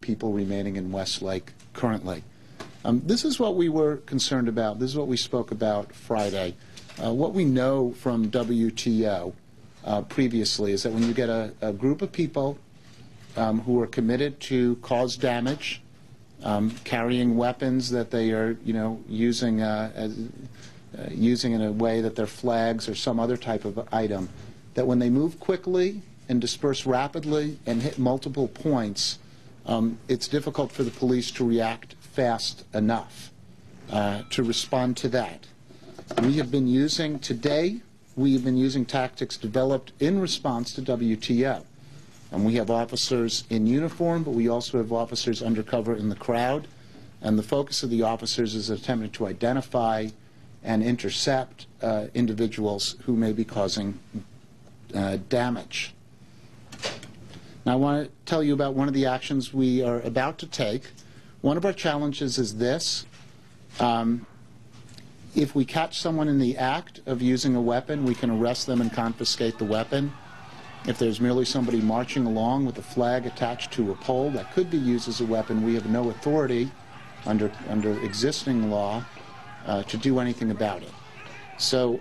people remaining in Westlake currently. This is what we were concerned about. This is what we spoke about Friday. What we know from WTO previously is that when you get a group of people who are committed to cause damage, carrying weapons that they are, using using in a way that they're flags or some other type of item, that when they move quickly and disperse rapidly and hit multiple points, it's difficult for the police to react fast enough to respond to that. We have been using tactics developed in response to WTO. And we have officers in uniform, but we also have officers undercover in the crowd. And the focus of the officers is attempting to identify and intercept individuals who may be causing damage. Now, I want to tell you about one of the actions we are about to take. One of our challenges is this. If we catch someone in the act of using a weapon, we can arrest them and confiscate the weapon. If there's merely somebody marching along with a flag attached to a pole that could be used as a weapon, we have no authority under existing law to do anything about it. So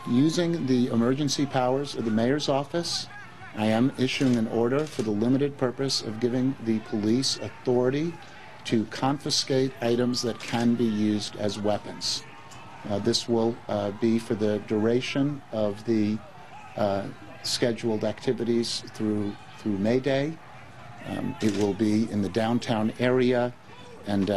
using the emergency powers of the mayor's office, I am issuing an order for the limited purpose of giving the police authority to confiscate items that can be used as weapons. This will be for the duration of the scheduled activities through May Day. It will be in the downtown area, and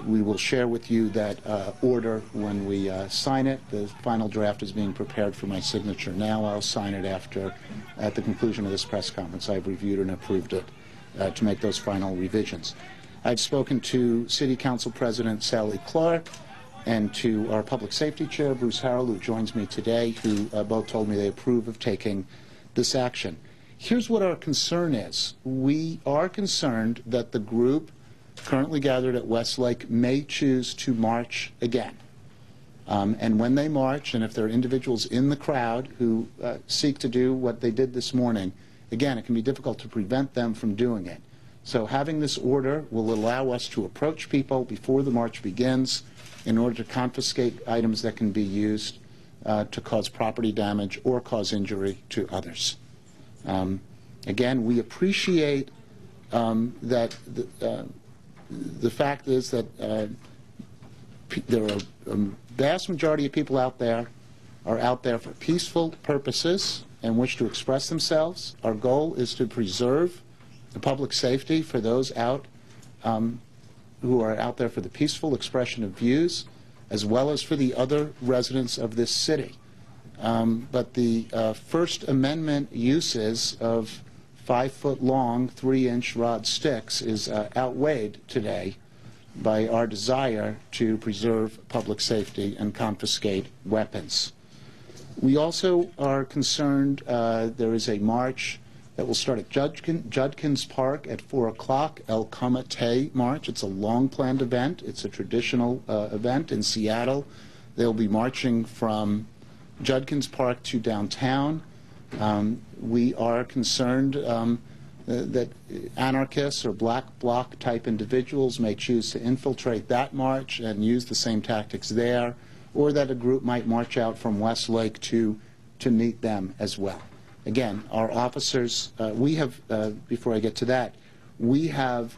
we will share with you that order when we sign it. The final draft is being prepared for my signature now. I'll sign it at the conclusion of this press conference. I've reviewed and approved it to make those final revisions. I've spoken to City Council President Sally Clark and to our Public Safety Chair, Bruce Harrell, who joins me today, who both told me they approve of taking this action. Here's what our concern is. We are concerned that the group currently gathered at Westlake may choose to march again. And when they march, and if there are individuals in the crowd who seek to do what they did this morning, again, it can be difficult to prevent them from doing it. So having this order will allow us to approach people before the march begins in order to confiscate items that can be used to cause property damage or cause injury to others. Again, we appreciate that the fact is that there are a vast majority of people out there are out there for peaceful purposes and wish to express themselves. Our goal is to preserve the public safety for those out who are out there for the peaceful expression of views, as well as for the other residents of this city. But the First Amendment uses of 5-foot-long, 3-inch rod sticks is outweighed today by our desire to preserve public safety and confiscate weapons. We also are concerned there is a march that will start at Judkins Park at 4 o'clock, El Comité March. It's a long-planned event. It's a traditional event in Seattle. They'll be marching from Judkins Park to downtown. We are concerned that anarchists or black bloc type individuals may choose to infiltrate that march and use the same tactics there, or that a group might march out from Westlake to meet them as well. Again, our officers, we have, before I get to that, we have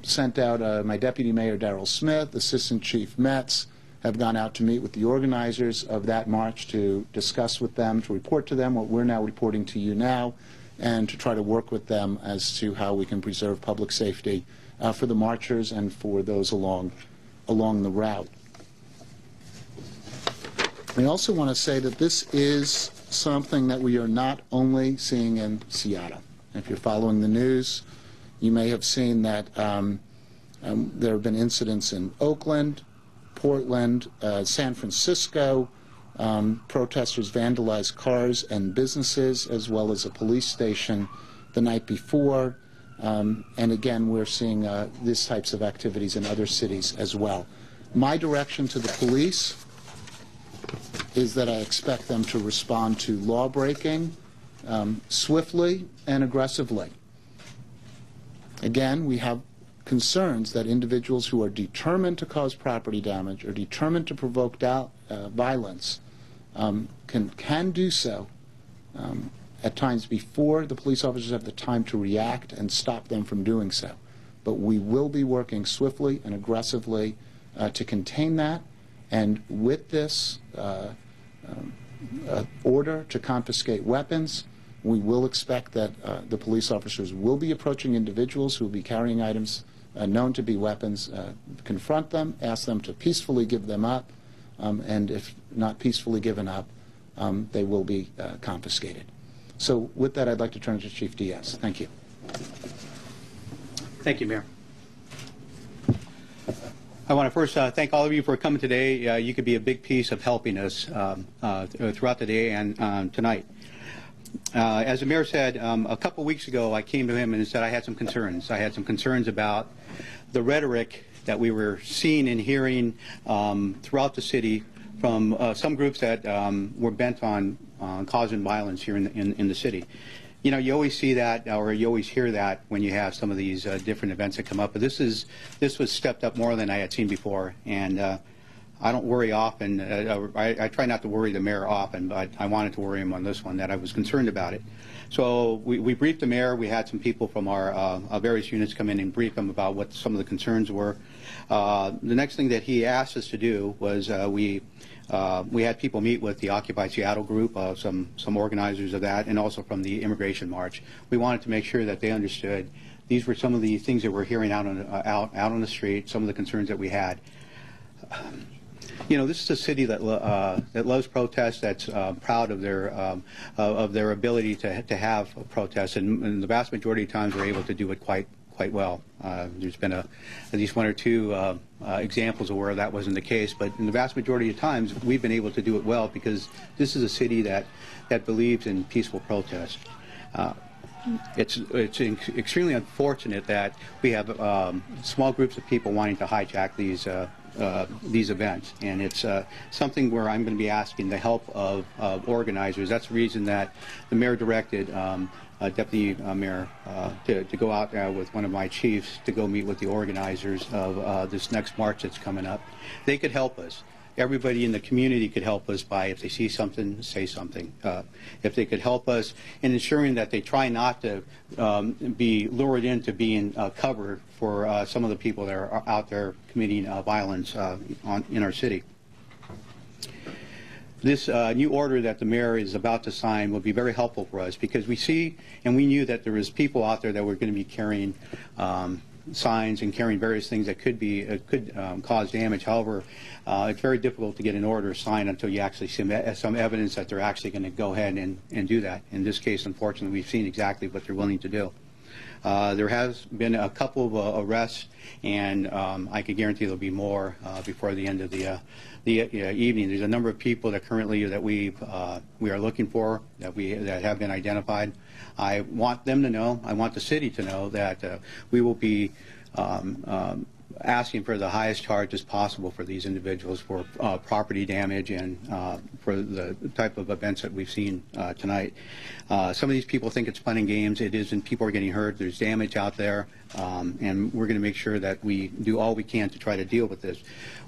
sent out my Deputy Mayor Darrell Smith, Assistant Chief Metz, have gone out to meet with the organizers of that march to discuss with them, to report to them what we're now reporting to you now, and to try to work with them as to how we can preserve public safety for the marchers and for those along the route. We also want to say that this is something that we are not only seeing in Seattle. If you're following the news, you may have seen that there have been incidents in Oakland, Portland, San Francisco. Protesters vandalized cars and businesses, as well as a police station the night before. And again, we're seeing these types of activities in other cities as well. My direction to the police is that I expect them to respond to law breaking swiftly and aggressively. Again, we have concerns that individuals who are determined to cause property damage or determined to provoke violence can do so at times before the police officers have the time to react and stop them from doing so. But we will be working swiftly and aggressively to contain that, and with this order to confiscate weapons, we will expect that the police officers will be approaching individuals who will be carrying items known to be weapons, confront them, ask them to peacefully give them up, and if not peacefully given up, they will be confiscated. So with that, I'd like to turn it to Chief Diaz. Thank you. Thank you, Mayor. I want to first thank all of you for coming today. You could be a big piece of helping us throughout the day and tonight. As the mayor said, a couple weeks ago I came to him and said I had some concerns. I had some concerns about the rhetoric that we were seeing and hearing throughout the city from some groups that were bent on causing violence here in the city. You know, you always see that, or you always hear that when you have some of these different events that come up. But this was stepped up more than I had seen before, and I don't worry often. I try not to worry the mayor often, but I wanted to worry him on this one, that I was concerned about it. So we briefed the mayor. We had some people from our various units come in and brief him about what some of the concerns were. The next thing that he asked us to do was we had people meet with the Occupy Seattle group, some organizers of that, and also from the Immigration March. We wanted to make sure that they understood these were some of the things that we're hearing out on the street, some of the concerns that we had. You know, this is a city that loves protests, that's proud of their ability to have protests, and the vast majority of times we're able to do it quite well. There's been at least one or two examples of where that wasn't the case, but in the vast majority of times we've been able to do it well because this is a city that believes in peaceful protest. It's extremely unfortunate that we have small groups of people wanting to hijack these events, and it's something where I'm going to be asking the help of organizers. That's the reason that the mayor directed Deputy Mayor to go out with one of my chiefs to go meet with the organizers of this next march that's coming up. They could help us. Everybody in the community could help us by, if they see something, say something. If they could help us in ensuring that they try not to be lured into being covered for some of the people that are out there committing violence in our city. This new order that the mayor is about to sign will be very helpful for us because we see and we knew that there was people out there that were going to be carrying signs and carrying various things that could cause damage. However, it's very difficult to get an order signed until you actually see some evidence that they're actually going to go ahead and do that. In this case, unfortunately, we've seen exactly what they're willing to do. There has been a couple of arrests, and I can guarantee there'll be more before the end of the evening. There's a number of people that currently that we are looking for that have been identified. I want them to know, I want the city to know that we will be asking for the highest charges possible for these individuals for property damage and for the type of events that we've seen tonight. Some of these people think it's fun and games. It isn't. People are getting hurt. There's damage out there, and we're going to make sure that we do all we can to try to deal with this.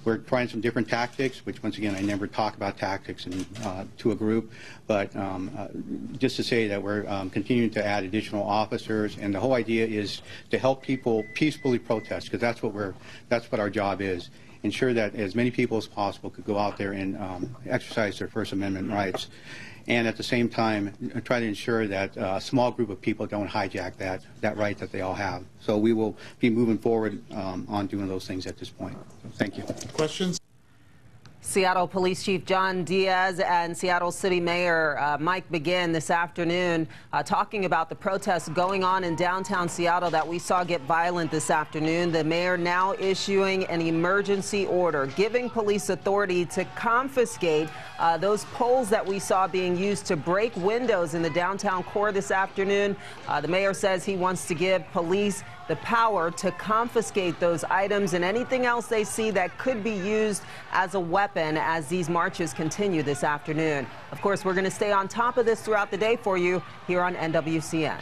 We're trying some different tactics, which once again I never talk about tactics to a group, but just to say that we're continuing to add additional officers, and the whole idea is to help people peacefully protest, because that's what our job is. Ensure that as many people as possible could go out there and exercise their First Amendment rights, and at the same time try to ensure that a small group of people don't hijack that right that they all have. So we will be moving forward on doing those things at this point. So thank you. Questions? Seattle Police Chief John Diaz and Seattle City Mayor Mike Begin this afternoon talking about the protests going on in downtown Seattle that we saw get violent this afternoon. The mayor now issuing an emergency order, giving police authority to confiscate those poles that we saw being used to break windows in the downtown core this afternoon. The mayor says he wants to give police the power to confiscate those items and anything else they see that could be used as a weapon as these marches continue this afternoon. Of course, we're going to stay on top of this throughout the day for you here on NWCN.